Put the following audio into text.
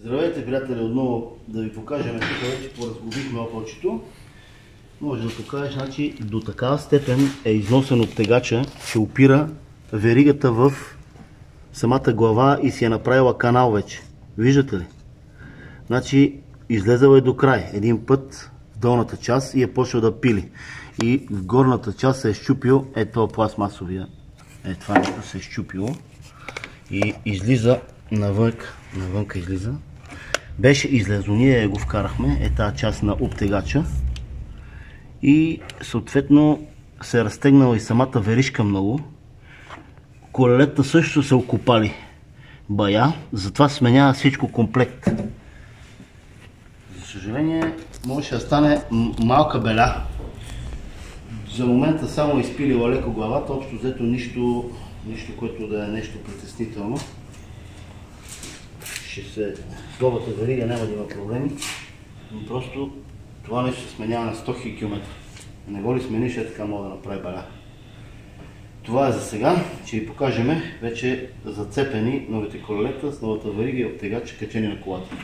Здравейте, приятели, отново да ви покажем, тук вече поразглобихме опълчето. Може да покажеш, значи до такава степен е износен от тегача, че опира веригата в самата глава и си е направила канал вече. Виждате ли? Значи излезъл е до край. Един път в долната част и е почнал да пили. И в горната част се е щупил, това пластмасовия, това нещо се е щупило и излиза навънка излиза. Беше излезло, ние го вкарахме, тази част на обтегача и съответно се е разтегнала и самата веришка много. Колелета също се окопали бая, затова сменява всичко комплект. За съжаление, може да стане малка беля. За момента само изпилила леко главата, общо взето нищо, което да е нещо притеснително. Новата верига няма да има проблеми, но просто това нещо се сменява на 100 000 км. Не го ли смениш, така мога да направи беля. Това е за сега, ще ви покажем вече зацепени новите колелета с новата верига и обтегача, качени на колата.